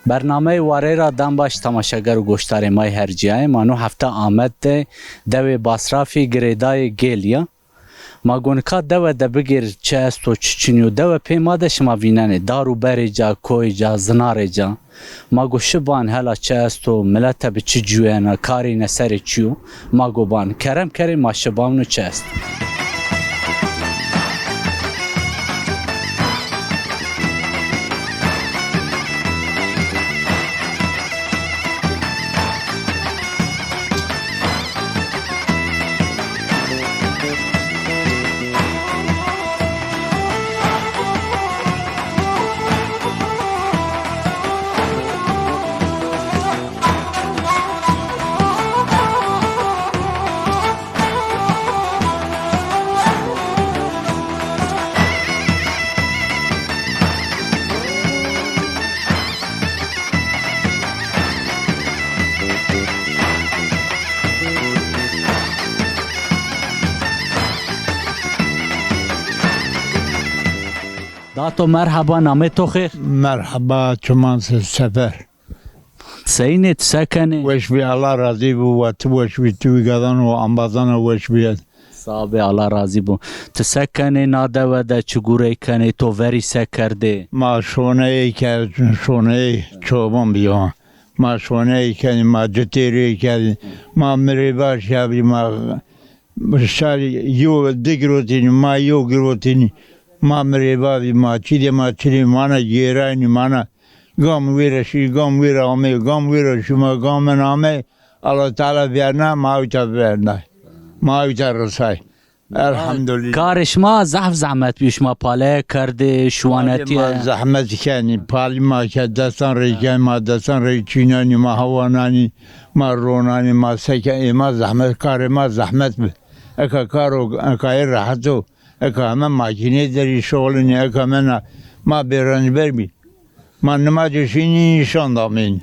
برنامه واره را دم باش تماشاگر و گوشتار مای هرجیای مانو هفته آمد ده دوی باسرافی گریدای گیلیا ما گونکا دو ده بگیر چه است و چچینیو دو پیماده شما ویننه دارو بری جا کوی جا زنار جا ما گو شبان هلا چه است و ملت به چی جوینا کاری نسر چیو ما گو بان کرم کری ما شبانو چه است داتو مرحبا نامه تو خیر مرحبا چمان سفر سینت سکنه وش بی الله راضی بو و تو وش بی توی گدان و انبازان وش بیاد صاحب الله راضی بو تسکنه ناده و ده چگوره کنه تو وری سکرده ما شونه ای کرد شونه ای چوبان بیان ما شونه ای کرد ما جتیری کرد ما مری باش یابی ما شاری یو دیگروتینی ما یو گروتینی ما مری بابی ما چیدی ما چیدی مانا گیرانی مانا گام ویرشی گام ویر آمه گام ویرشی ما گام نامه الله تعالی بیارنا ما اوچا بیارنا ما اوچا رسای الحمدلله کارش ما زحمت بیش ما پاله کرده شوانتی ما زحمت کنی پالی ما که دستان ری کنی ما دستان ری چینانی ما هوانانی ما رونانی ما سکنی ما زحمت کار ما زحمت بی اکا کارو اکا راحتو اکا همه ماکینه داری شغلنی اکا من ما بیرانی بر بی ما نماجشینی نشان دامین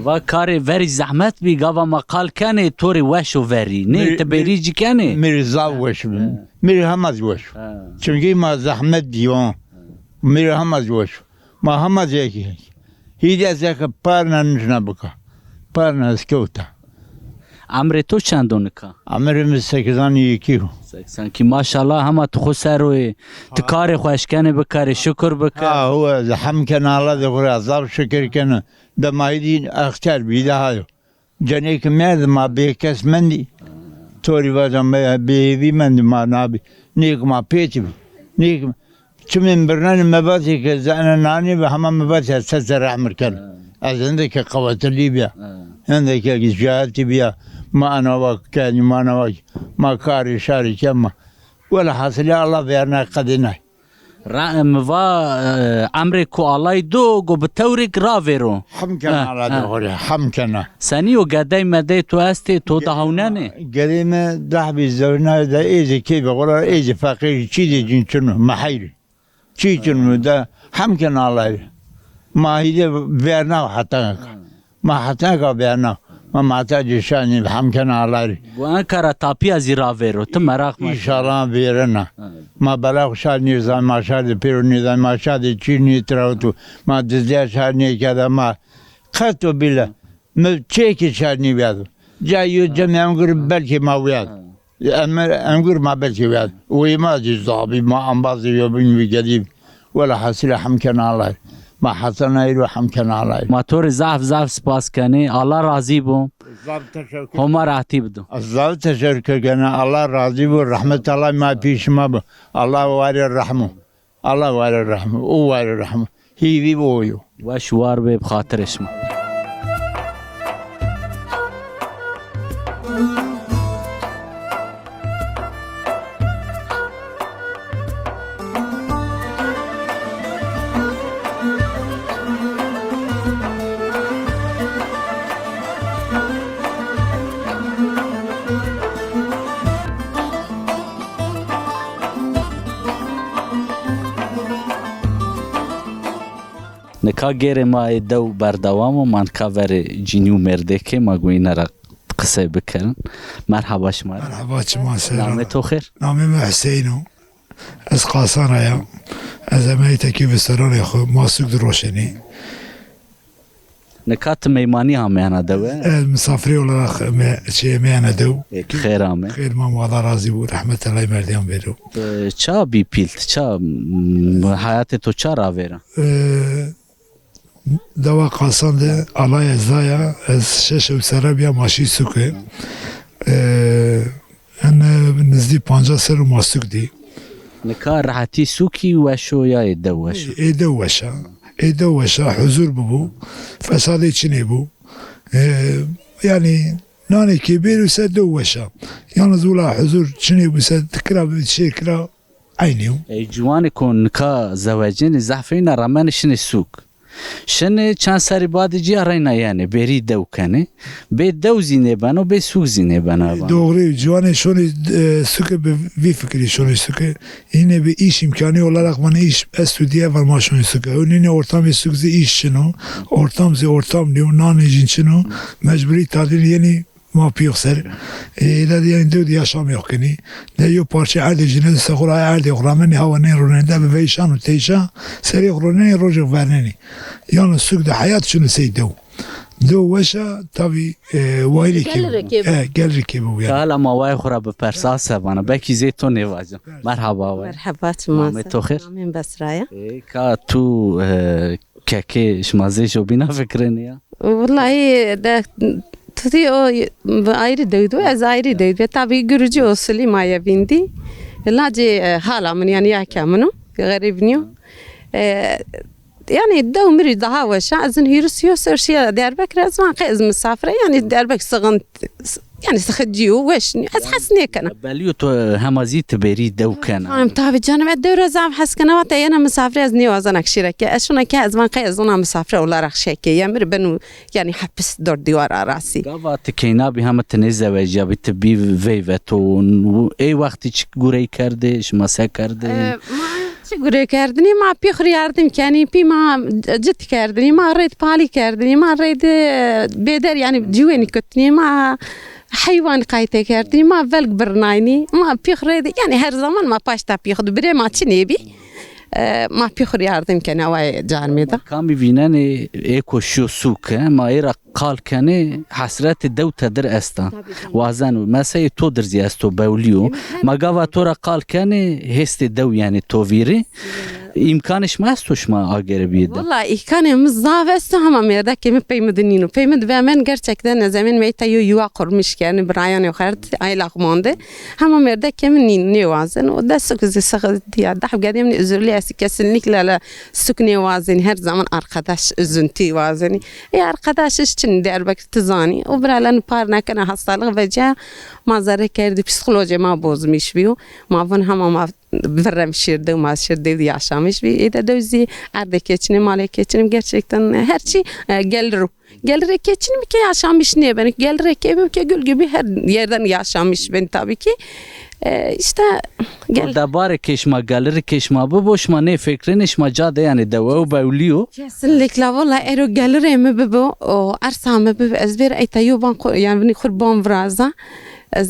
و کاری وری زحمت بی گاوا مقال کنه توری وشو وری نه تبریجی کنه میری زاو وش بی میری همز وش چونکه ما زحمت دیوان میری همز وش ما همز یکی هیچ از یک پار ننشنا بکا پار نسکوتا عمر تو چندونه که؟ عمرم 81 که ماشاءالله همه تو خود سر روی تکار خوشکنه بکاری شکر بکر هو هم کنه الله دخوره عذاب شکر کنه دمایدین اختر بیده هایو جنه که مرد ما به کس مندی توری وزن بیوی مندی ما نابی نیک ما پیچی بی نیک چون برنان مباتی که زن نانی به همه مباتی از سر رحمر کنه از هنده که قواتلی بیا هنده که جهاتی بیا ما انا وکنی ما انا وک ما کاری شاری کم ولا حاصلی الله بیارنا قدینه رحم و عمر کو الله دو گو به طوری گراورو هم کنه الله دخوری هم کنه سنی و گدای مده تو هستی تو دهوننه گریم ده بیزونه ده ایزی کی بقوله ایزی فقیر چی دیجین چونو محیری چی چونو ده هم کنه الله ما هیده بیارنا حتی ما حتی که بیارنا ما محتاج شانی هم کنه الله و انکارا تاپی از راورو تو مراق ما انشالله بیارنا ما بلاغ شاد نیرزان ما شاد پیرو نیرزان ما شاد چی نیتراو تو ما دزدیا شاد نیکده ما خطو بیله چه که شاد نیبیادو جایو جمع انگر بلکه ما ویاد انگر ما بلکه ویاد وی ما جزابی ما انبازی یوبین ویگدیم ولا حاصل هم کنه الله ما حسن ایرو هم کنه الله ما طور زعف سپاس کنی الله راضی بو هما راحتی بدو الله تشکر کنه الله راضی بو رحمت الله ما پیش ما بو الله واری رحمو الله واری رحمو او واری رحمو هیوی بویو و شوار به بخاطرش ما نکا گیر ما دو بردوام و من کاور جینیو مرده که ما گوینه را قصه بکن مرحبا شما مرحبا شما سلام نام تو خیر نامم حسینو از قاسان ایم از امیت که بسران خو ماسوک دروشنی Nekat meymani hamyana deve. Misafiri olarak meyana dev. Khair ame. Khair mam Allah razı bu. Rahmet Allah merdiyan veru. Ça bi pilt, ça hayatı to ça ravera. Dava kalsan de Allah ezaya ez şeşev Serabya maşi suke. Nizdi 50 ser masuk di. Nekar rahati suki ve şoya deveş. Ede veşa huzur bu. Fesade içine bu. Yani nane kibir ise de veşa. Yalnız ula huzur içine bu ise tıkra bir şey kira aynı. Civan kon ka zavacin zahfina raman şine suk. Şene çan sari badici arayna yani beri devkane. Be devzine bana be suk zine bana. Doğru. Civanı şunu suke bir fikri şunu suke. Yine bir iş imkanı olarak bana iş estüdiye var maşunu suke. Yine ortam bir sukze iş şunu. Ortam diyor nane jin şunu. Mecburi tadil yeni mapiyok ser. İle diyen diyor yaşam yok yani. Ne yok parça erdi jine sekura erdi okrameni hava ne ronende ve veyşan teşa seri roneni rojuk verneni. Yani sukde hayat şunu seydev. دو وشا tabi vayli ki. Gel rekibi bu yani. Kala mavay khura be persasa bana belki zeyton nevacım. Merhaba. Merhaba Ahmet Tohir. Amin Basra'ya. Ka tu keke şmaze jobina fikrini ya. Vallahi de tuti o ayrı dövdü, az ayrı dövdü. Tabi görücü usulü maya bindi. Laci hala من yani ya kamunu garibniyo. Yani دو daha وشا azın hürüsüyor sırşıya derbek razman kız misafire yani derbek sıgınt yani sıkıcıyor وش az حسني كنا Beliyo to hamazi teberi devkana. فاهم tabi canım الدورة زعم حس كنا وقت أنا مسافرة از نيو أزنك شركة أشونا كأزمان قيزونا مسافرة ولا رخ شيكة يمر بنو يعني حبس دور ديوار راسي Gava tekeyna bi hamet neze ve jabit bi veyveton ey vakti çık gurey kardı şmasa kardı. چگونه کردنی ما پیخری یاردم کنی پی ما جت کردنی ما رید پالی کردنی ما رید بدر یعنی جوانی کتنی ما حیوان قایت کردنی ما ولگ برناینی ما پیخری یعنی هر زمان ما پاشتا پیخد بره ما چی نیبی ما پیخری یاردم کنی وای جان میده Kami vinen eko şu suk ma era qal kane hasret dew tedr estan wazan mesay to derzi esto bawliyo ma gava tora qal kane heste dew yani to viri imkanış ma estoş ma agere biyede. والله İhkanımız zaveste ama merde kimi peymedinino peymed ve men gerçekten zemin meytayo yuva kurmuş yani Brian yukarı ayla kumandı ama merde kimi ne vazın o da sıkıntı sıkıntı ya da gadim ne üzürlü kesinlikle la sükne vazın her zaman arkadaş üzüntü vazını arkadaş için derbek tizani o buraların parna kana hastalık ve ca mazara kerdi psikoloji ma bozmuş biyo ma von hama ma verem şirde ma şirde yaşamış bir de dövzi arda keçini male keçinim gerçekten her şey gelir keçinim ki yaşamış niye ben gelir kebim ki gül gibi her yerden yaşamış ben tabii ki işte gel dabare keşma galeri keşma bu boşma ne fikrin işma cade yani devu bawliyo kesinlikle valla ero gelir mi bu o arsam bu ezber aytayuban yani kurban vraza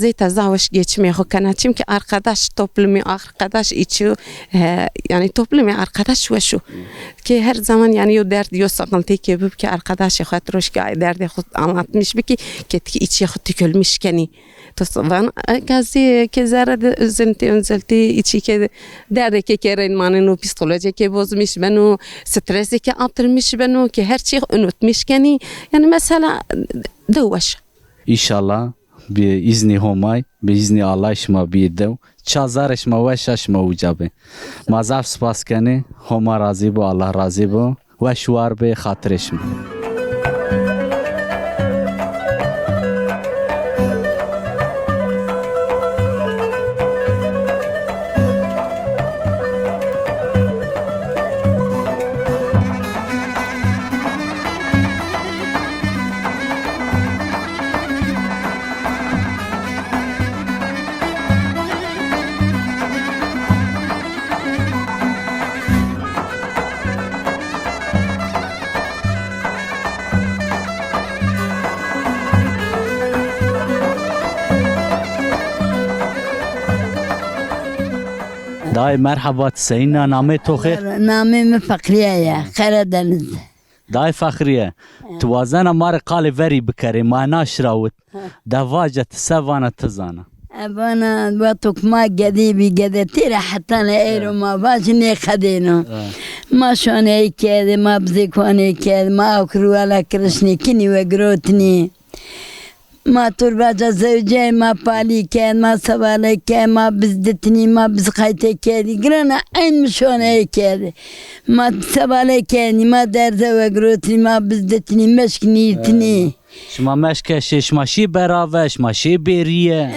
زيت زاوش geçmeye hokkana çünkü arkadaş toplumu arkadaş içi yani toplumu arkadaş ve şu ki her zaman yani o dert diyor sıkıntı ki bu ki arkadaş hatroş ki derdi anlatmış bir ki içi tükülmüş keni tosvan gazi kezara üzüntü içi ki derdi ki kerin manın psikoloji ki bozmuş beni stresi ki atırmış beni ki her şeyi unutmuş keni yani mesela davaş İnşallah بإذن هماي بإذن الله شما بيدو چازارش ما وشش ما وجابه مازاف سپاس کنه هما راضی بو الله راضی بو و شوار به خاطرش دای مرحبا سینا نامه تو خیر نامه فقریه خیر دنز دای فخریه توازن مار قال وری بکری ما ناشراوت دواجت سوانه تزانه أبانا واتوك ما قديبي قدتي حتى أنا إيرو ما باجني خدينو ما شوني كذا ما بزيكوني كذا ما أكرو على كرشني كني وقروتني ما ترباجا زوجي ما بالي كان ما سوالي كان ما بزدتني ما بزقيتي كذا قرنا عين مشوني كذا ما سوالي كان ما درزا وقروتني ما بزدتني مشكنيتني شما مشکه شماشی براوه شماشی بیریه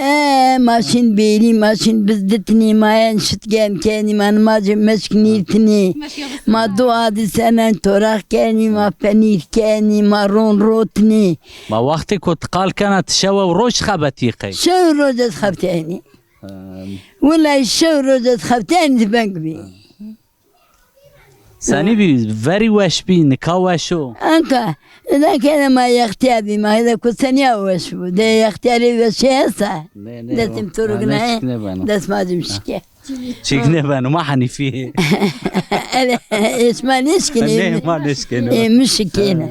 ماشين بيري ماشين بزدتني ما ينشت كان كاني ما نماجي مشكنيتني ما دوادي سنة توراخ كاني ما فنير كاني ما رون روتني ما وقتی که تقال کنه تشوه و روش خبتی قی شو روجت خبتاني ولا شو روجت خبتاني تبنقبي سنی بی وری وش بی نکا وشو أنك إذا كان ما يختاري ما إذا كنت سنيا وشو ده يختاري وش هسا ده تمتورقنا ده ما تمشكي چیکنه بانو ما حنیفیه إيش ما نشكني نه ما نشکنه مشكينة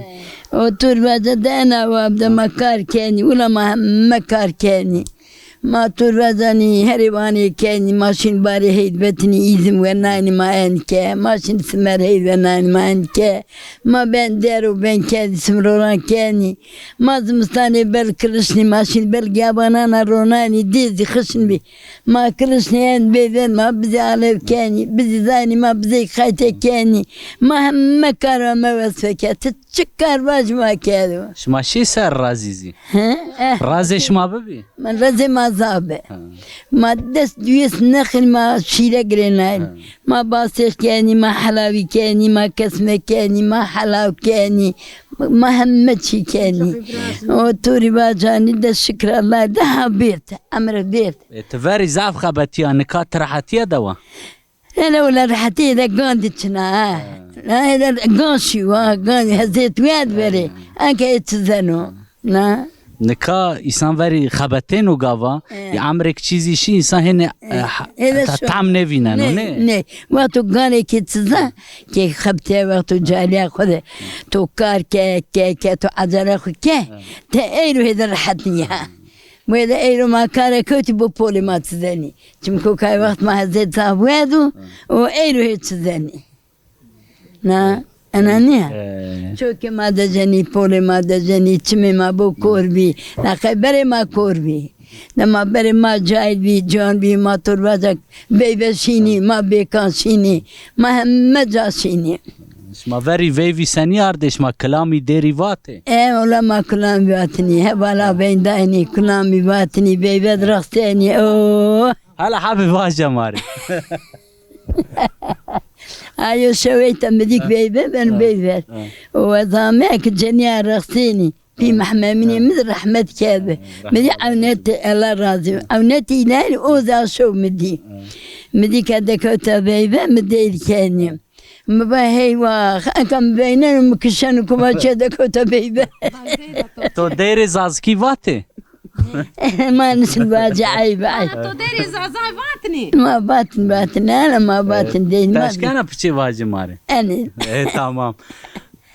وتربة دانا وابدا مكار كاني ولا ما مكار كاني ما تربزاني هريواني كاني ماشين باري هيد بتني إزم وناني ما أنك ماشين سمر هيد وناني ما أنك ما بين دارو بين كاني سمروران كاني ما زمستاني بل كرشني ماشين بل جابانا روناني ديزي خشن بي ما كرشني أن بيذن ما بزي على كاني بزي زاني ما بزي خايتي كاني ما هم مكار ما وصفك تتشكر باج ما كادو شماشی سر رازیزی رازی شما ببی من رزي ما زابه ما دست دويس نخل ما شيرة قرنال ما باصيش كاني ما حلاوي كاني ما كسمة كاني ما حلاو كاني ما همتشي كاني وتوري باجاني ده شكر الله ده بيرت أمر بيرت تفری زعف خبتی نکات راحتیه دوا أنا ولا رحتي ده قاندتنا لا هذا قانشي وقاندي هزيت وياد بري أنك يتزنو نا نکا انسان وری خبته نو گاوا یا عمرک چیزی شی انسان هنه طعم نوینه نه نه وقتو قاني كتزا كي خبتي وقتو جالي خذ تو كار كي تو عزر خو كي تايرو هذا رحتنيها وإذا ايرو ما كار كوتي بولي ما تزني تمكو كاي وقت ما هزيت صاحب وادو وايرو هي تزني نا أنا نيا شو كما دجني بولي ما دجني تمي ما بو كوربي لا خبري ما كوربي لما بري ما جاي بي جان بي ما تربزك بيبشيني ما بيكانشيني ما هم جاشيني شما وری ویوی سنی اردش ما کلامی دیریواته ولا ما كلام باتني هبالا بين دايني كلام باتني بيبد رختيني اوه هلا حابب واجه ماري ايو شويت مديك بيبه بن بيبه وضامعك جنيا رختيني في محمامني مثل رحمة كذا مدي عونت الله راضي عونتي نال اوزا شو مدي كذا كوتا بيبه مدي الكاني ما هي واخ كم بيننا مكشن كما كذا كوتا بيبه تو دیر زازکی واته ما نسمع عيب تو داری زازای واتنی ما باتن انا ما باتن دين ما تشکنه پچی واجه ماره انا تمام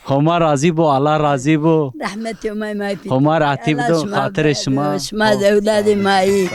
هما راضی بو الله راضی بو رحمتي وما ما في هما رعتي بدو خاطر شما ما اولادي معي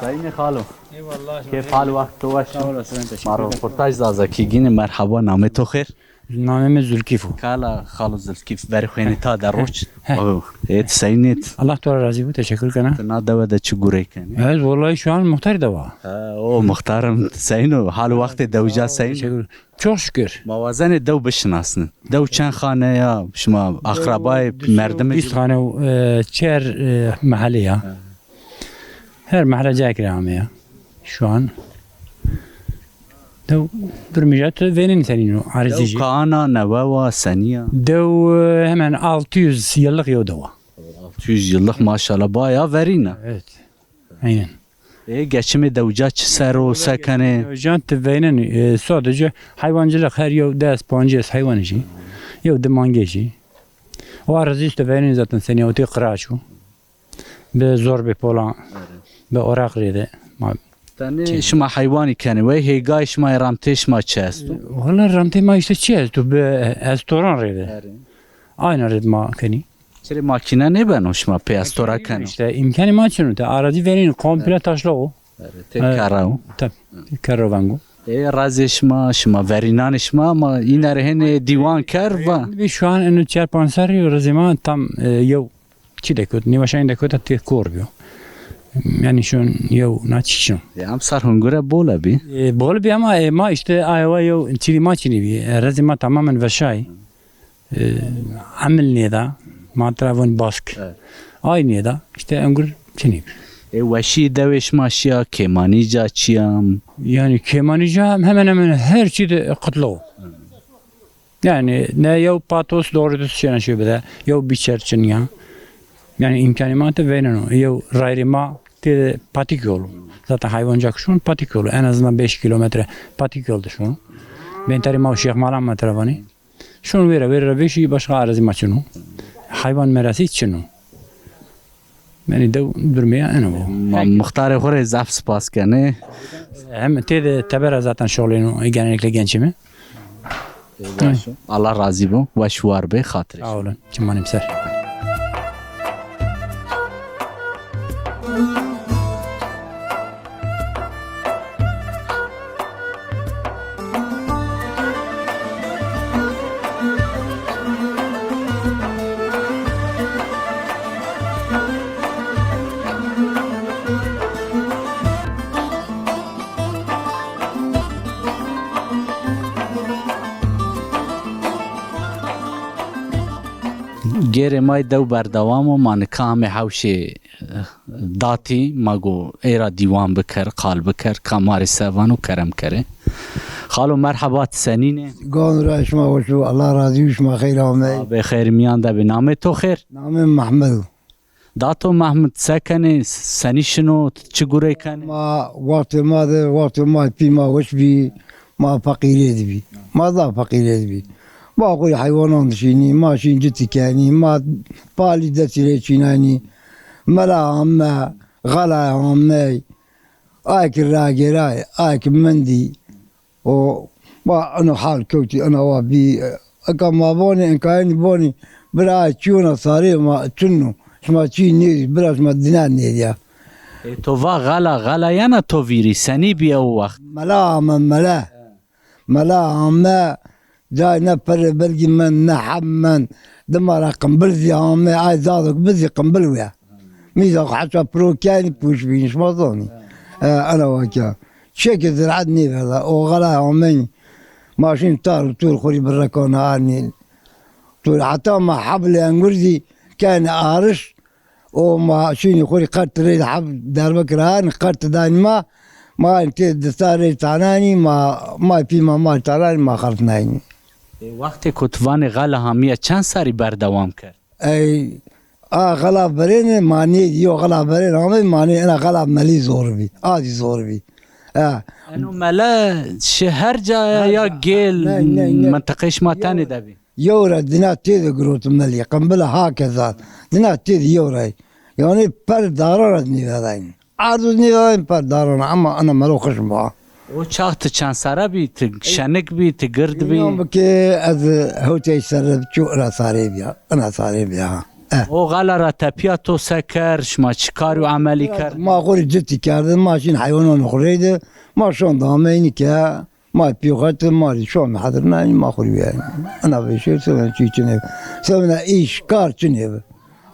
زين خالو كيف حال وقت توش مارو فرتاج زازكي جيني مرحبا نامتو خير Namemiz Zülkifo. Kala xalı zülkif beri xweni ta deroç. He. Et saynet. Allah Teala razı bu. Teşekkür kana. Na deve de çi gureyken. Evet vallahi şu an muhtar da var. O muhtarım sayno hal vakti devca sayno. Teşekkür. Çok şükür. Mavazene dev bişinasın. Dev çen xane ya şuma akrabay merdeme. 20 tane çer mahalle ya. Her mahalle cakir ya. Şu an. Dev durmayacak. Venin senin o Dev arzici. Kaana Nevava Saniya. Dev hemen 600 yıllık yolda var. 600 yıllık maşallah bayağı verina. Evet. Aynen. Geçimi devca çi ser o sekene. Can teveynen sadece hayvancılık her yıl ders pances hayvancı. Yıl de mangeci. O arazi teveynen zaten seni oti kıraçu. Be zor be polan. Be orak rede. Tane şuma hayvani kene ve hegay şuma ramte şuma çesto. Valla ramte ma işte çiz tu be restoran rede. Aynı red ma keni. Çere makine ne ben o şuma pestora kene. İşte imkanı ma çinu te arazi verin komple taşla o. Tekarao. Tabi. Karavango. Razı şuma verinan şuma ama yine rehene divan ker va. Bir şu an enu çer pansari razima tam yıl çi de kötü. Nivaşayın da kötü te korbiyo. Yani şu an yıl naçişim. Ya sar hungure bola bi. Bol bir ama ma işte ayva yıl çili ma çili bir. Razima tamamen veşay. Amel neda. Matravon bask. Aynı da işte engur çini. Veşi deveş maşya kemanica çiyam. Yani kemanica hemen hemen her şeyde kutlu. Yani ne yıl patos doğru düz şeyler şey bile. Yıl biçer için ya. Yani imkanımatı veren o. Yıl rayrima te patik yolu. Zaten hayvancak şun patik yolu. En azından 5 kilometre patik yoldu şunu. Ben tarima o Şeyh Malam matravani. Şunu vere bir şey başka arazi maçını. Hayvan merası için o. Yani de durmaya en o. Muhtar xore zaf spas kene. Hem de tabera zaten şoğlunu genellikle gençimi. Allah razı bu. Ve şuar be hatır. Sağ olun. Çimanim ser. Gere may dev berdewam o man kame hawşe dati mago era divan bikar qal bikar kamari sevan u kerem kere. Xalo merhabat senine. قال رايش ما وشو الله راضي وش ما خير عمي Be xeyr miyan da be name to xeyr. نعم محمد Dato Mahmud sekene seni şunu çigure kane. ما وقت ماذا وقت ما في ما وش بي ما فقير بي ما ضا فقير بي ما أقول حيوانات شيني ما شين جتي كاني ما بالي دتي ليشيناني ملا عمّا غلا عمّي آك الراجراي آك مندي و ما أنا حال كوتي أنا وابي كما بوني إن كان بوني بلا تشونا صاري ما تشنو شما تشي نيز بلا شما دينار نيديا To va gala yana to viri seni bir o vakt. ملا عمّا جاي نفر بلقي من نحب من دمر قنبل زي عمّي عايز زادك بزي قنبل ويا ميزا حتى بروكاني بوش بينش ما ظني أنا وكا شكل زرعتني هذا وغلا عمّي ماشين طار طول خوري بالركون عني طول حتى ما حبل انجرزي كان عارش وما شيني خوري قرت ريد حب دار بكران قرت داني ما انت دستاري تعناني ما في ما تعناني ما خرطناني Vakti kutvan gala hamiye çend sari berdevam kar. اي غلا برين ماني يو غلا برين عمي ماني انا غلا مالي زور بي عادي زور بي Enu mele şehir ya gel منطقه ما tane de bi. يورا دينات تيدي قروت ملي قنبلة هكذا دينات تيدي يورا يعني بر دارانتني هذين عارضني هذين بر داران اما انا مالو خشم O çahtı çansara bi, şenik bi, tigird اليوم bi. بكي از هوتي سرب شو انا صاري بيا انا صاري بيا O galara tepiya to seker, şma çıkar ve ameli kar. ما غوري جتي كارد ماشين حيوانات خريده ما شلون ضاميني كا ما بيوغات مالي شو محضرنا يعني ما خلي يعني انا بشير سوينا شيء كنيف سوينا ايش كار كنيف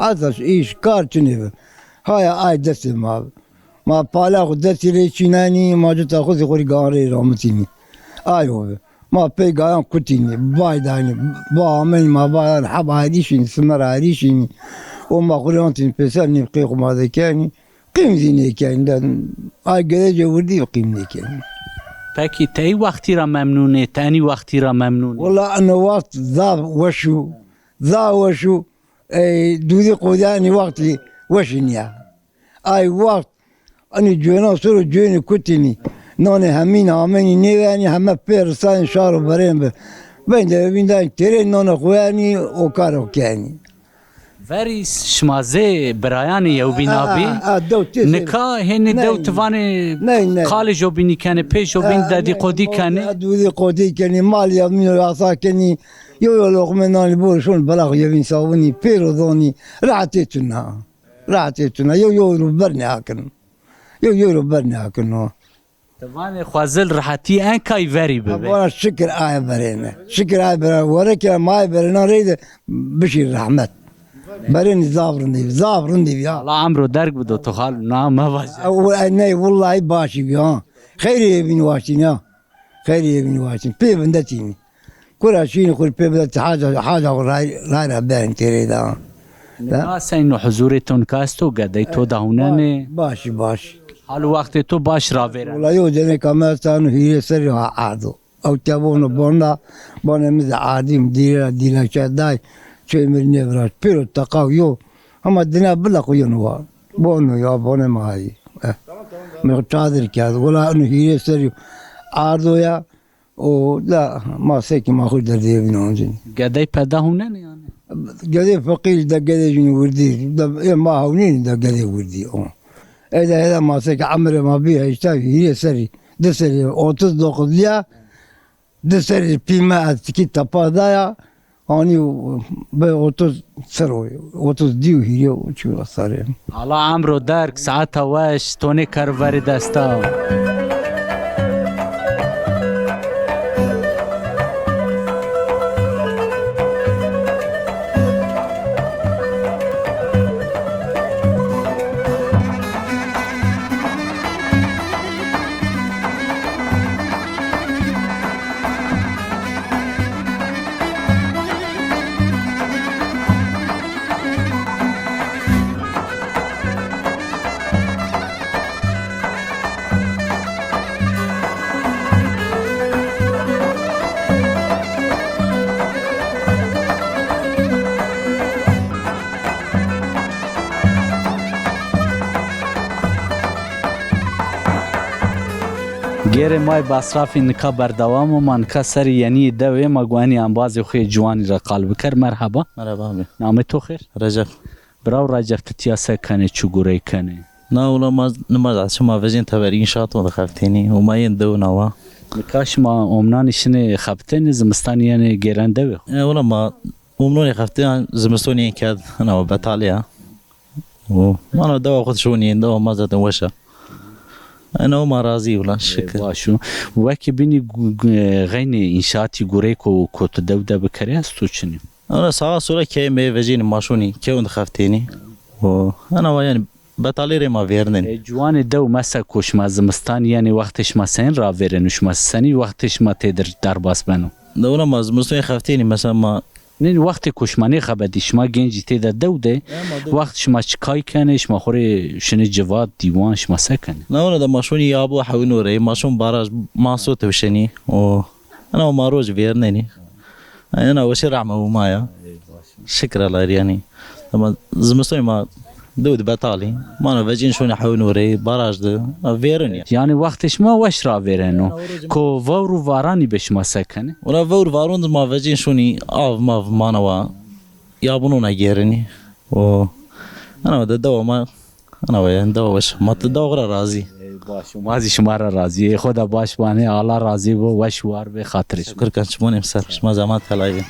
عطش ايش كار كنيف هاي دست ما بالا خدتي لي شيناني ما جت اخذ خوري قاري رامتيني ايوه ما بي قايم كنتيني بايداني با من ما با حب هاديشين سمر هاديشين وما خليونتي بيسالني بقيق ما ذا كاني قيم زيني كان هاي قداجة وردي وقيمني كان پکی تی وقتی را ممنونه تانی وقتی را ممنونه والله أنا وقت ذا وشو أي دودي قوداني وقتي وشنيا أي وقت أنا جونا صور جوني كتني نوني همين عماني نيواني هما بيرسان شارو برين بين دا ترين نونا خواني وكارو كاني وری شمازه برایان یو بینابی نکا هن دو توانی خال جو بینی کنه پیش جو بین دادی قودی کنه دودي قودي كاني مال يمين ويعصا كاني يو لقمناني بورشون بلاغ يبين ساوني بيرو ظوني رعتيتنا يو ربرني هاكن يو ربرني هاكن توانی خوازل راحتی ان کای وری ببه وانا شكر آية برينا ورك ما برينا ريد بشير رحمت بريني زابرندي يا الله عمرو درک بدو تو خال نام ما واجه أنا والله باشي بيها خيري يبين واشتين بي بندتيني كل شيء كل بي بدت حاجة غير بين تريدا ناس اینو حضورتون کاستو گدی تو دهوننه باشي حال وقت تو باش را وره والله يو جني كمان تانو هي سري عادو أو تابونو بونا مز عادي مديرة شداي شيء من نبرة بيرو تقاو يو أما الدنيا بلا قيونوا بونو يا بونو ما هي مقتادر كذا ولا إنه هي سري عادو يا ولا ما سيكي ما خد دردي بينونجين گدی پیدا هوننه یعنی قدي فقير ده قدي جني وردي ده ما هونين ده قدي وردي هذا ما سيك عمره ما بيها يشتاي هي سري ده سري 39 ليا ده سري بيما تكي تابا دايا اني ب 30 سروي 30 ديو هي وشو صار الله عمرو درک ساعت واش تونی کر وری دستا گیر مای باسرافی نکا بردوام و من کسر یعنی دوی مگوانی انبازی خوی جوانی را قلب کر مرحبا مرحبا نام تو خیر رجب براو رجب تتیاسه کنه چگوره کنه نا ولا ما نماز شما وزين تبرين شاطو دخفتيني وما يندو نوا نکاش ما امنانشنه خبتن زمستانی یعنی گیرن دوی ولا ما ومنوني خفتين زمستوني كاد انا بطاليا و ما انا دوا خذ شوني دوا ما زاد وشا انا ما راضي ولا شكل باشو وکی بینی غین انشاتی گوره کو تو دو بکری است تو چنی انا ساعه صوره كي مي وزين ماشوني كي خفتيني و انا يعني بطالي ما فيرنن جوان دو مسا کوش ما زمستان یعنی وقتش ما سن را ورنوش ما سنی وقتش ما تدر در باس بنو دولا ما زمستوني خفتيني مثلا ما نه وقت کشمانی خبدیش ما گنجی تیدا دوده وقتش ما چکای کنش ما خوری شنی جواد دیوانش ما سکنه لا ولا ده ماشوني يا ابو حونوري ماشون باراج ما صوت وشني و انا ما روج فيرنني انا وشرع ما ومايا شكرا الله يعني لما زمستوني ما دود بطالي ما انا فجين شوني حونوري باراج ده فيرني یعنی وقتش ما وش را ورنو کو وورو وارانی بش ما سکنه ولا فور فارون ما فجين شوني ما نوا يابونونا غيرني و انا ده دوا ما انا وين دوا وش ما تدور راضي باش مازی شما را راضی خدا باش بانه الله راضی و وش وار به خاطرش شكر كان شموني مسر ما زعمت هلاي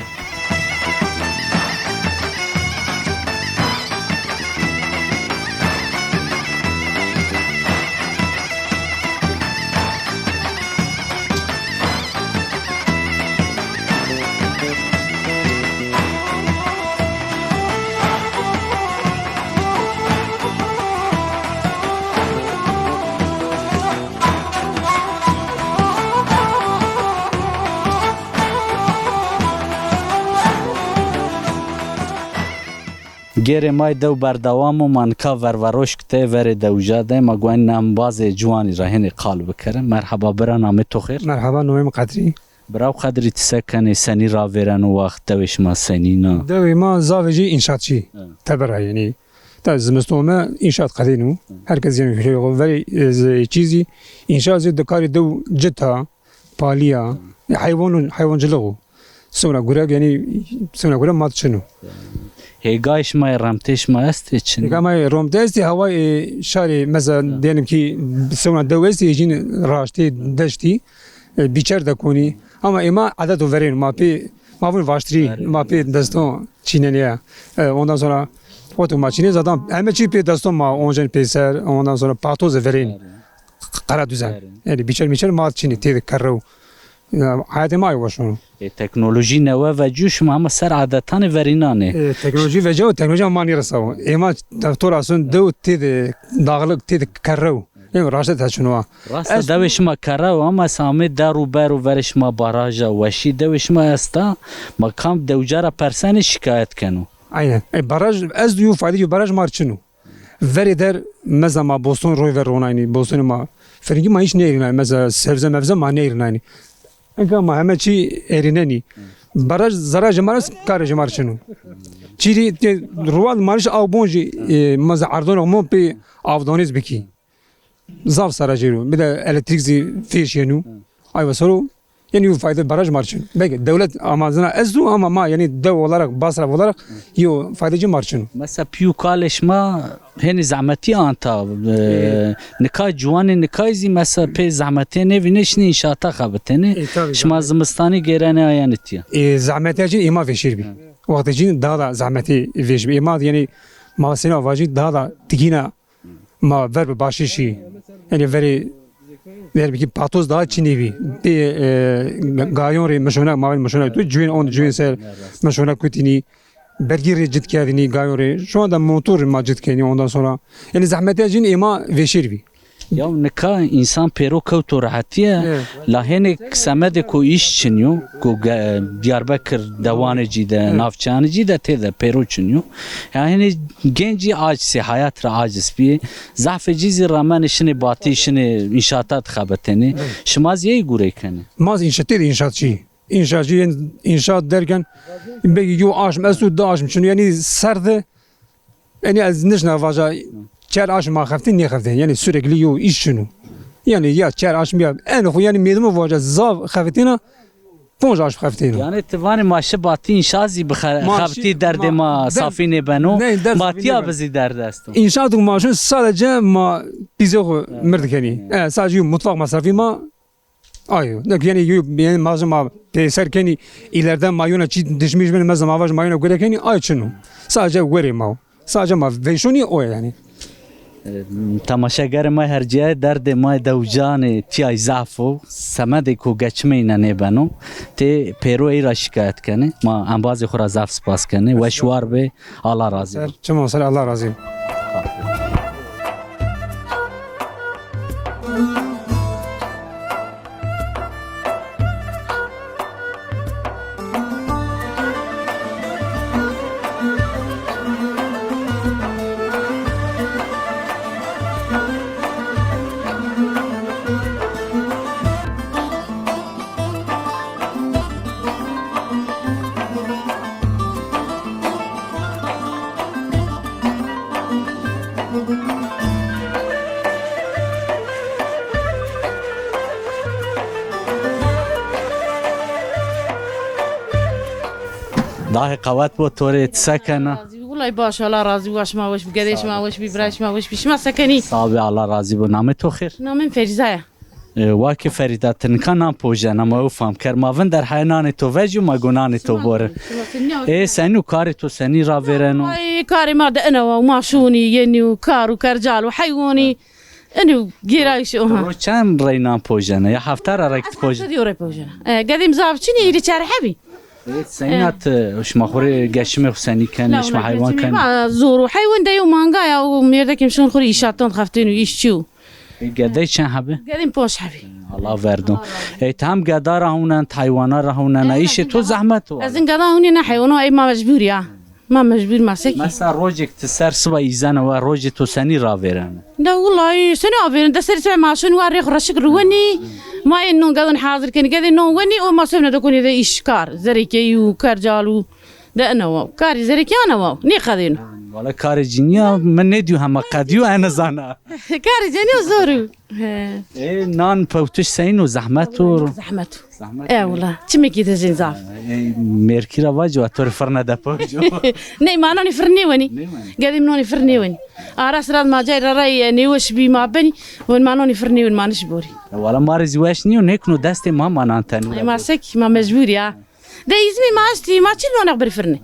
گیر مای دو بردوام و منکا ورواروش کته ور دوجاده ما گوین نمباز جوانی رهن قال بکرم مرحبا برا نام تو خیر مرحبا نویم قدری براو قدری تسکنی سنی را ورن و وقت دوش ما سنی نا دوی ما زاوجی انشاatçı تبرع yani تا زمستون ما inşaat قدینو herkes yani şey veri çizi inşaat dikari do cita paliya hayvancılığı sonra göre yani sonra göre matçını هیگایش ما رمتش ما است چن Ama Rom'da hava şari mesela diyelim ki sonra devesi için raşti deşti biçer de koni ama ima adet verin ma bu vaştri ma pe daston çineliye ondan sonra otomaçini zaten hemen çipi daston ma onjen peser ondan sonra patoz verin kara düzen yani biçer ma çini tedik karro hayatı ma yavaşın تکنولوژی نوه و جوش ما هم سر عادتان ورینانه teknoloji ve teknoloji mani rasav ima doktor asun do tedi dağlık tedi karro yani raşet haçınwa راست دوش ما کره و اما سامه درو برو ورش ما باراجا وشی دوش ما استا ما کام دوجارا پرسن شکایت کنو aynen baraj ez diyor fayda baraj marçını veri der mezama Boston roy ver onayni Boston ma feringi ma hiç ne erin mesela sebze mevze ma ne erin Enka ma hemen çi erineni baraj zara jamaras kar jamarçını çiri rual marş av bonji meza ardon mo pe avdoniz biki zav sarajero bir de elektrikzi fiş yenu ayva soru yani fayda baraj marçın belki devlet amazına ezdu ama ma yani dev olarak basraf olarak yo faydacı marçın مثلا پیو کالش ما هنی زحمتی آنتا نکای جوانی نکایزی مثلا پی زحمتی نوینش نی انشاءتا خبتنی شما زمستانی گرانه آیانتیا zahmetiyacı ima veşir bi vakticin daha da zahmeti veş bi ima yani ma sena vacı daha da tikina ma ver başişi yani veri der ki patos daha çinivi bir gayon re meşona ma meşona tu cüven on cüven ser meşona kutini bergiri ciddi kendini gayon re şu anda motor ma ciddi kendini ondan sonra yani zahmetiyacın ima veşir bi یا نکا انسان پیرو کوتو راحتیه لهنه سمد کو ایش چنیو کو دیاربکر دوانه جیده نافچانه جیده تیده پیرو چنیو یعنی گنجی عاجزی حیات را عاجز بی ضعف جیزی رامن شنی باتی شنی انشاطات خبتنی شما زیه گوره کنی maz inşaat değil inşaatçı inşaatçı inşaat derken belki yo aşm esu da aşm çünkü yani serde yani az nişna vaja çer aşm haftin ne haftin yani sürekli yo iş şunu yani ya çer aşm ya en o yani medumu vaja zav haftina ponj aşm haftina yani tevani maaşı batı inşazi bxabti derde ma safine beno matiya bizi derde astum inşaat maaşı sadece ma bize merdikeni sadece mutfak masrafı ma Ayo, yani malzeme peserkeni ileriden mayona çi düşmüş benim malzeme var mayona görekeni ay çunu. Sadece göreyim o. Sadece ma veşoni o yani. تماشاگر ما هر جای درد ما دوجان تیای ضعفو سمدی کو گچمینه نبنو تی پیرو ای را شکایت کنه ما انباز خورا ضعف سپاس کنه و شوار به الله راضی Çamo sala Allah razı. داه قوات بو توری تسکنه والله باش الله راضي واش ما واش بقديش ما واش ببراش ما واش بيش ما سكني صابی الله راضی بو نام تو خیر نامم فرزايا واکی فریده تنکا نام پوژه نما او فهم کر ماون در حینان تو وجو ما گونان تو بوره ای سنو کاری تو سنی را ورنو اي كاري ما انا وماشوني يني وكار وكرجال وحيواني انو جيرايش اوها رو چند رینان پوژه نه یا هفته را رکت پوژه ديوري بوجنا قديم زافشني يري شارع حبي سنیات شما خوری گشم حسینی کنش ما حیوان کن ما زورو حيوان دايو مانغايا وميردك يمشون خوري يشاتون خفتين ويشتيو گده چند حبه قديم بوش حبي الله وردون ای هم گدا را هونن حیوانا را هونن ایش تو زحمت و لازم قضا هوني نا حيوانو اي ما مجبوريا ما مجبور ما سكي مثلا روجك تسر سوا إيزان وروج تو سني رافيران لا والله سنة أبين دسر سمع ما شنو واريخ رشك رواني ما إنه قاعدين حاضر كان قاعدين نوني وما سمعنا دكوني ذا إشكار زريكي وكرجالو ده أنا واو كاري زريكي أنا واو ني قاعدين ولا كار جنيا من نديو هم قديو أنا زانا كاري جاني وزورو إيه نان بوتش سين وزحمته زحمته إيه والله تمي كده زين زاف ميركي رواجو أتور فرنا دبوجو ني ما نوني فرني وني قاعدين نوني فرني وني أراس راد ما جاي رأي نيوش بي ما بني وين ما نوني فرني وين ما نشبوري ولا مارز واشني ونهكنو دستي ما نانتن ما سكي ما مجبور يا ده يزمي ما أشتي ما تشيل نوني فرني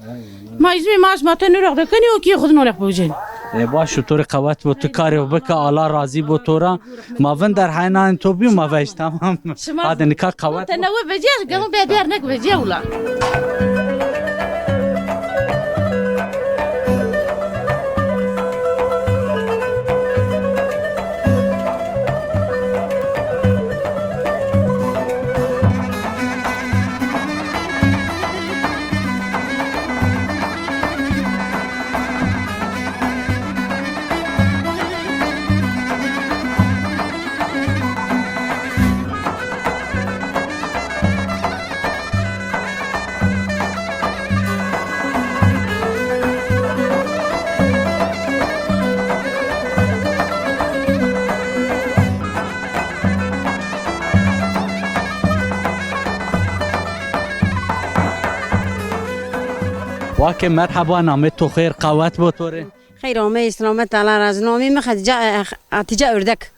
ما يزمي ما تنور ده كني وكي ياخذ نوني بوجين باش طور قوات بو تكاري وبك على راضي بو طورا ما فندر حينا انتو بيو ما فيش تمام هذا نكا قوات تنوى بجي قالوا بيرنك بجي ولا واكي مرحبا نامتو خير قوات بو طوري خير ومي سلامت على رازنامي ما خد جاء اتجاه اردك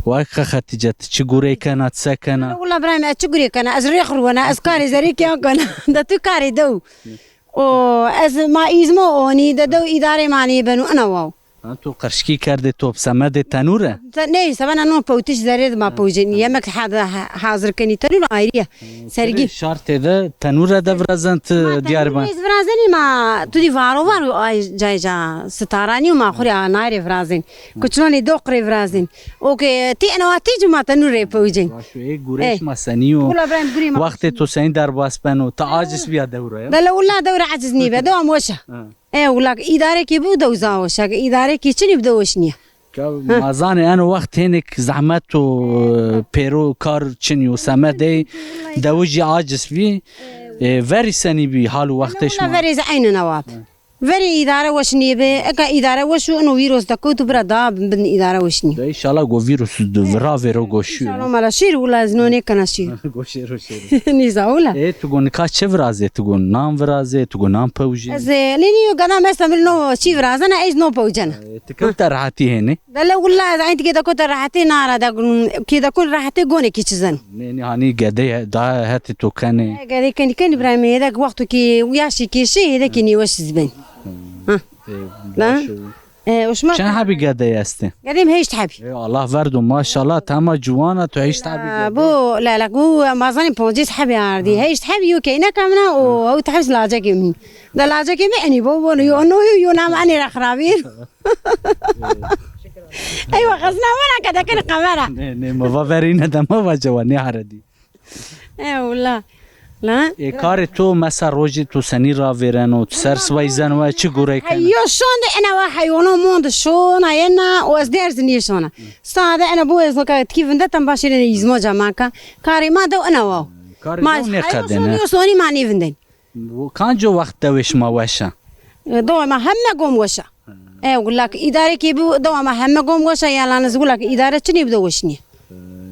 واكا ختجت تشغوري كانت سكنه والله ابراهيم اتشغري كان ازري خرونا اسكاري زريك يا كان ده تكاري دو او از ما ازمو اني ده دو اداره معني بنو انا واو انتو قرشكي كرده توب سمد تنوره نه سبنا نو بوتش زريد ما بوجين يمك هذا حاضر كني تنور ايريا سرگي شرط ده تنوره ده برزنت دياربان فرازني ما تدي وارو اي جاي جا ستاراني وما خوري ناير فرازين كچلوني دوقري فرازين اوكي تي انا واتي ما تنور بوجين شوي گورش مسنيو وقت تو سين در باسپنو تعاجز بیا دوره ده لا والله دوره عجزني به دوام وشه ايه ولا اداره كي بو دوزا وشه اداره كي چني بدوشنيه مازاني انا وقت هناك زحمت و بيرو كار چنيو سمدي دوجي عاجز بي فري سني بي حال وقتش ما فري زعين نواب فري اداره وشني به اكا اداره وشو انه فيروس دكوت بردا بن اداره وشني ان شاء الله جو فيروس فرافيرو غوشو ان شاء الله مالا شير ولا زنوني كنا شير غوشيرو شير نيزاولا ايه تقول كاش فرازه تقول نام فرازه تقول نام بوجي لينيو قنا مثلا نو شي فرازنا ايش نو بوجنا تكلت راحتي هنا ده لا والله زعينت كده كنت راحتي نارا ده كده كل راحتي غوني كيتشزن ني هاني قدي دا هات تو كان قدي كان ابراهيم هذاك وقته كي وياشي كي شي هذاك ني واش زبن لا وش ما شن حبي قدي استي قديم هيش تحبي الله فردو ما شاء الله تما جوانا تعيش تحبي بو لا هو ما ظني بونجيس حبي عردي هيش تحبي وكينا كامنا او تحبس لاجك من ده لاجك معني بو يو نام اني رخرابير ايوه خزنا وانا كده كان قمره ما فارينا ده ما جواني عردي ايه والله لا کار تو مثلا روزی تو سنی را ویرن و سر سویزن و چی گوره کنه؟ ايوه شون ده انا وحيوانو موند شون اينا وازدرز نيشونا ساده انا بوز لك كيف ندتم باشر يزمو جماكا كاري ما دو انا واو کار دو نقدنه سوني ما نيفندن کان جو وقت دوش ما وشه دو ما هم قوم وشه ايه اقول لك اداره كي دو ما هم قوم وشه يلا نقول لك اداره چني بدوشني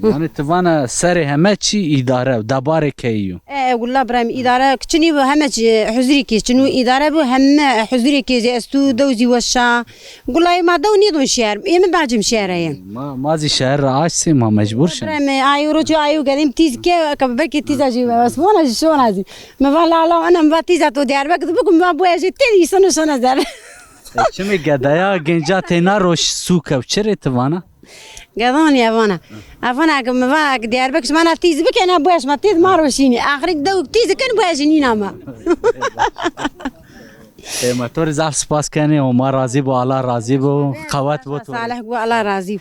يعني توانا سر همه چی اداره دبار کیو والله ابراهيم اداره كچني همه حضوري كي چنو اداره بو هم حضوري كي زي استو دوزي وشا والله ما دوني دون شهر يم باجم شهرين ما زي شهر عاش ما مجبور شن ابراهيم ايو روجو ايو قديم تيز كي كبركي تيز اجي بس وانا شلون هذه ما والله لا انا ما تيز تو ديار بك بكم ما بو اجي تي سنه سنه دار چمی گدایا گنجا تینا روش سوکه چرا توانا قضاني افانا اقم فاك ديار بكش ما تيز بك انا بواش ما تيز ما روشيني اخرك دو تيز كان بواجني ناما ما تور زاف سپاس کنه و ما راضی بو الله راضی بو قوت بو صالح بو الله راضی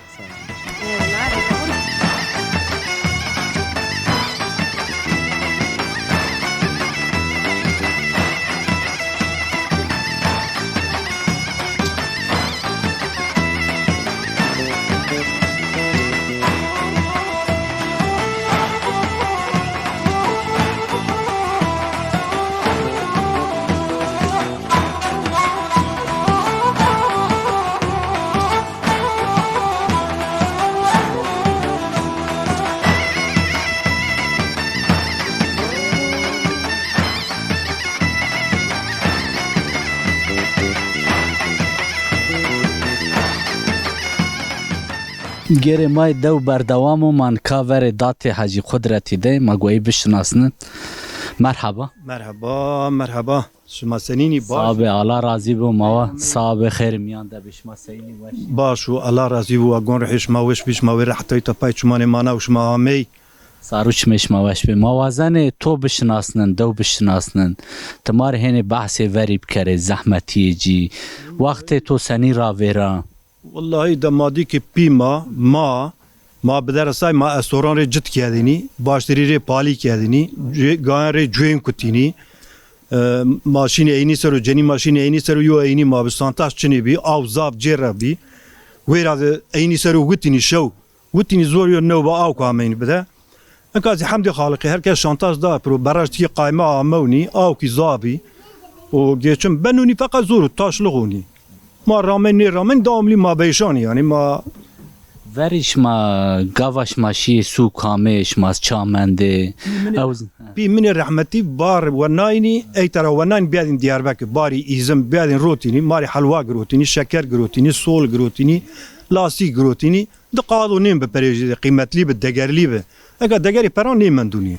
گره مای دو بردوام و من کاور دات حاجی قدرتی ده مگویی بشناسن مرحبا مرحبا مرحبا شما سنینی باش صاحب الله راضی بو ما صاحب خیر میان ده بشما سینی وش باش و الله راضی و اگون رحش ما وش بیش ما ور حتی تا پای چمان مانا و شما همی ساروچ مش ما وش به موازنه تو بشناسن دو بشناسن تمار هنه بحث وریب کره زحمتی جی وقت تو سنی را ورا والله دمادی که پیما ما بدرسای ما استوران ری جت کردینی باشتری ری پالی کردینی گان ری جوین کتینی ماشین اینی سرو جنی ماشین اینی سرو یو اینی ما بسانتاش چنی بی آو زاب جره بی ویراد اینی سرو گوتینی شو گوتینی زور یو نو با آو کامین بده انکازی حمد خالقی هر کس شانتاش دا پرو براش تی قایمه آمونی آو کی زابی و گیچم بنونی فقط زور تاش لغونی ما رامن داملی ما بیشانی یعنی ما وریش ما گاواش ماشی سو کامش ما چامنده بی من رحمتی بار و ناینی ای ترا و ناین بیادین دیاربکر باری ایزم بیادین روتینی ماری حلوا گروتینی شکر گروتینی سول گروتینی لاسی گروتینی دقادو نیم به پریجی قیمتلی به دگرلی به اگه دگری پران نیم من دونی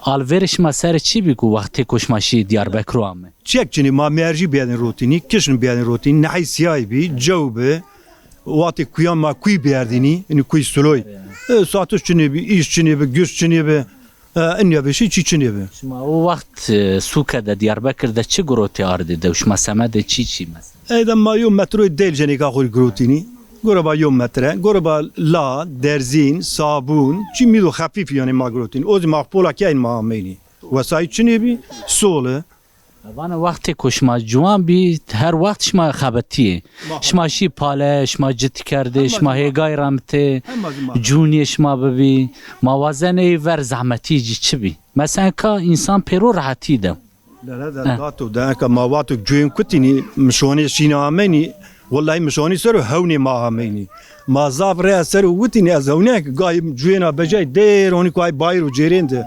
آلورش ما سر چی بگو وقتی کش ماشی دیاربکر رو همه چک چنی ما مرجی بیادین روتینی کشن بیادین روتینی نحی سیای بی جو به وقتی کویان ما کوی بیاردینی اینی کوی سلوی ساعتش چنی بی ایش چنی بی گوش چنی بی اینیا بشی چی چنی بی شما او وقت سوکه ده دیاربکر ده چه گروتی آرده ده وش ما سمده چی مثلا ایدم ما یوم متروی دیل جنی که خوری گروتینی گروه با یوم متره گروه با لا درزین صابون چی میدو خفیف یعنی ما گروتین اوزی مقبولا که این ما همینی وسای چنی بی سوله وانا وقتی کشما جوان بی هر وقت شما خبتیه شما شی پاله شما جت کرده شما هیگای رامته جونی شما ببی موازنه ور زحمتی جی چی بی مثلا که انسان پیرو راحتی ده لا داتو ده که ما واتو جوین کتینی مشونی شینا همینی والله مشونی سرو هونی ما همینی ما زاب ره سرو وتینی از هونی که گای جوینا بجای دیر هونی که بایرو جیرنده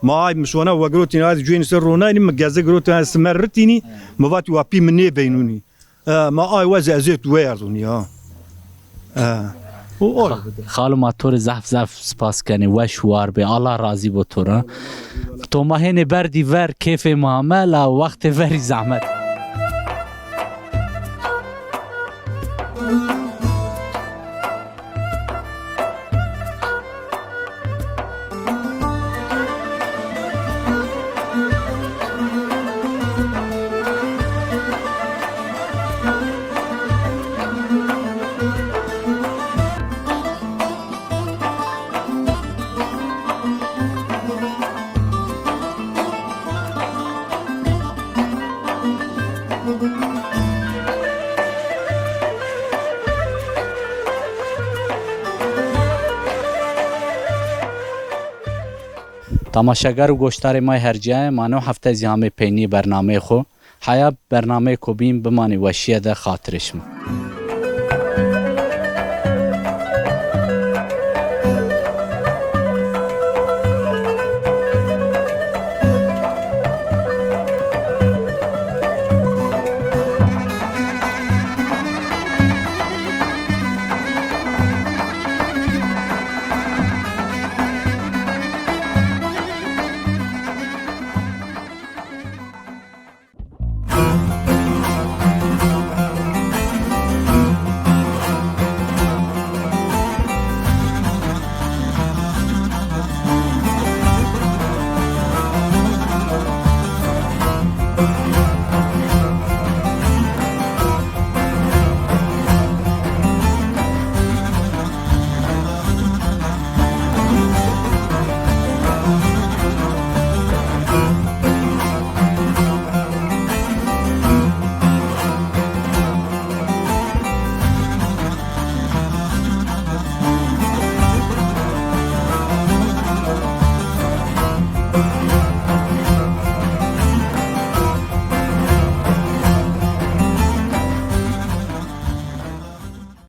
ما ای مشونه و گروتین از جوین سر رونای نیم گزه گروتین از مرتینی موات و پی منی بینونی ما آی وضع ازت ویردونی ها خالو ما تور زف سپاس کنی وش وار به الله راضی بو تورا تو ما هنه بردی ور کیف معامل وقت وری زحمت تماشاگر و گوشتار مای هرجای مانو هفته زیامه پینی برنامه خو حیا برنامه کو بیم بمانی وشیه ده خاطرشم